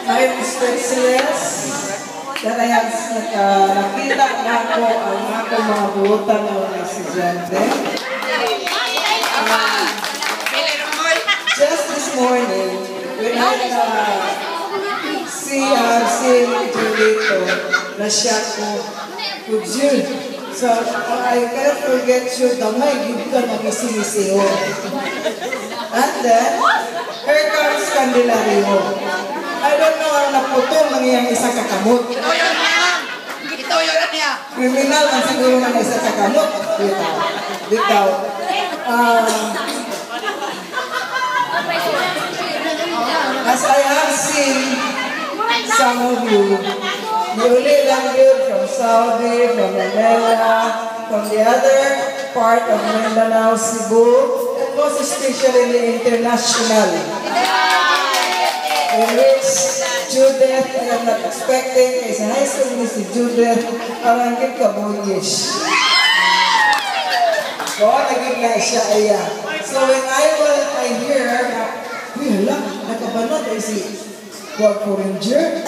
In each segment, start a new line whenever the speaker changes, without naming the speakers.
My Excellencies, that I have nakita na ako ang aking mga buutan ng mga estudyante. Just this morning, when I see Julito, na-shock ko, good June. So, I cannot forget you, damay, give ka na misimisiho. And then, here comes Candelario. I don't know ang naputol ng iyang isa kakamot.
Ito yun niya.
Criminal ang siguro ng isa kakamot. Dito. As I have seen some of you, newly landed from Saudi, from Manila, from the other part of Mindanao, Cebu, and most especially internationally. In which Judith, I am not expecting, is a high school ni si Judith, arangkit ka boyish. So, naging na siya iya. So, when I hear, wala, nakabanot ay si World Ranger.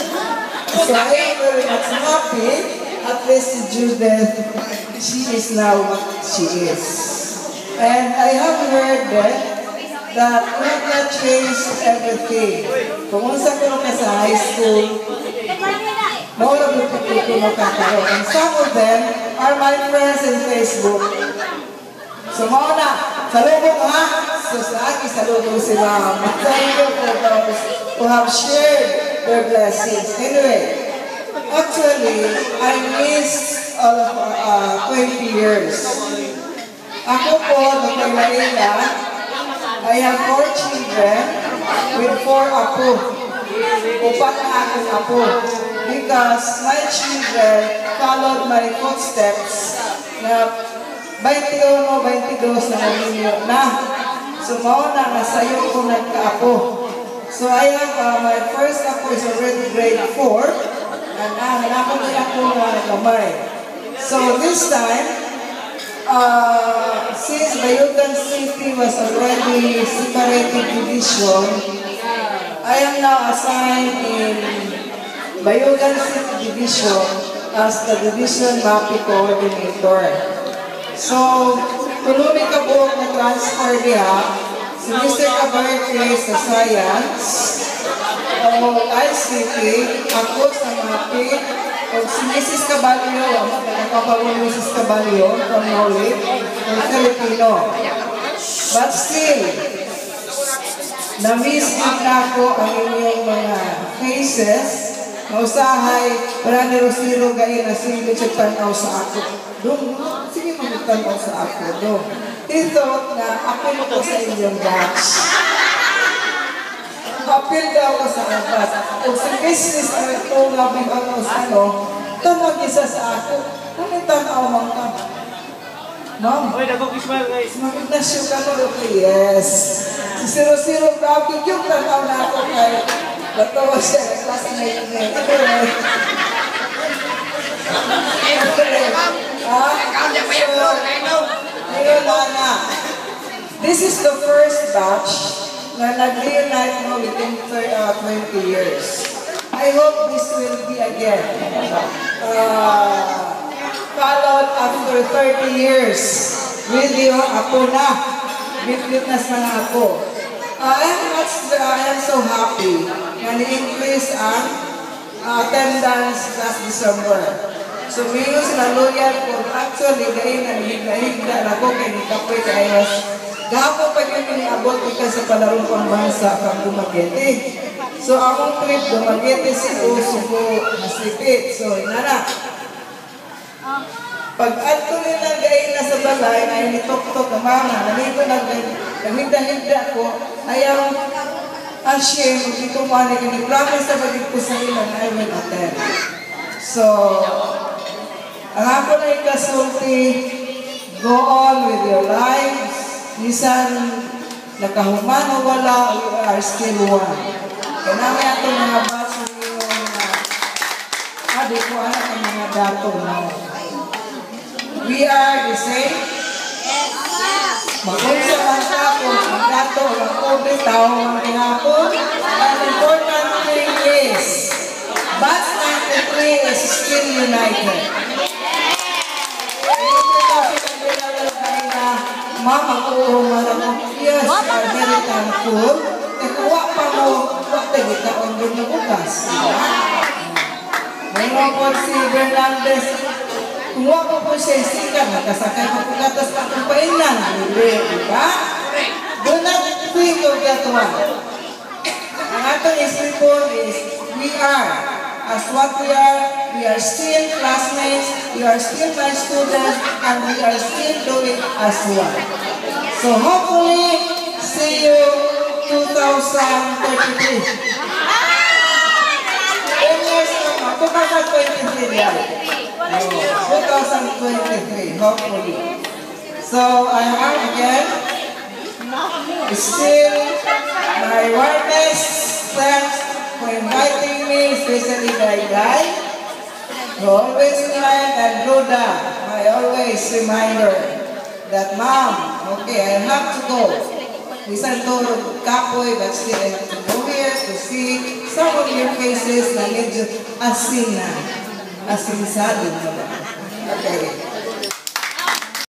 So, I am very much happy, at least si Judith, she is now what she is. And I have heard that we have not changed everything. Kung unsa ko na sa high school, mawala mo ko makakaroon. And some of them are my friends in Facebook. So mauna, salubong ha? So sa akin, salubong si Ma'am. Thank you for those who have shared their blessings. Anyway, actually, I missed all of 20 years. Ako po, nung Manila, I have 4 children with 4 apo. Upat na akong apo. Because my children followed my footsteps na 21, 22 na naminyo na. So, mauna nga sa'yo ko nagka-apo. So, I have my first apo is already grade 4. And hanapon niya ako na gamay. So, this time, since Bayugan City was already separated division, I am now assigned in Bayugan City Division as the Division Mapping Coordinator. So, tulumi ka buong na transfer niya, si Mr. Cabarque sa Science, ICT, ako sa Mapping, o si Mrs. Caballo, nakapagawin Mrs. Caballo from Knowledge, ng Filipino. But still, na-miss din ako ang inyong mga faces, mausahay, para ni Rosiro gayon na sige siya tanaw sa ako. Sige magtanaw sa ako. He thought na apil ko sa inyong batch. Apil daw ko sa abat. Kung sa business ang ito labing ako sa tanong isa sa ako. Ano tanaw mang ka? Ma'am, guys. Mag-ignasyo ka no, yes. Si Siro-Siro, grabe yung tanaw na ako kay batawa siya. Klase na yun eh. This is the first batch na nag-reunite mo within 20 years. I hope this will be again followed after 30 years with your apo na, witness na ako. I am so happy na ni-increase ang attendance last December. So, mayroon sila loyal kung actually gayon na higla na ko kay Nikapoy Kayos. Gapo pa yun iniabot ika sa palarong pambansa kang Dumaguete. So, akong trip Dumaguete, Cebu, Masipit. So, inana. Pag ato nila gayon na sa balay, ay nitok-tok ang mga, nanito naghigda-higda ko, ayaw ashamed, hindi ko manig, promise na bagay ko sa ilan, I will attend. So, ang ako na ikasulti, go on with your lives. Nisan, nakahuman o wala, you are still one. Kanami ato mga baso niyo na, di ko anak ang mga dato na. We are the same. Mag-unsa lang ka kung ang dato, ang COVID, tao, ang tinapon. An important thing is, excited? Mama ko maramo. Yes, we are very thankful. Kuha pa mo, wakta kita on na bukas. Mayroon po si Bernaldez. Kuha po siya isikan. Nakasakay po katas pa kung painan. Diba? Do not think of that one. Ang atong isipon is, we are, as what we are still classmates, we are still my students, and we are still doing as one. So hopefully, see you 2033. 10 years from now, 2023, yeah. 2023, hopefully. So I am again, still my warmest thanks for inviting me, especially Guy. You always smile and Rhoda, my always reminder that Mom, okay, I have to go. Listen to Kapoy, but still I have to go here to see some of your faces na medyo asinsado na ba. Okay.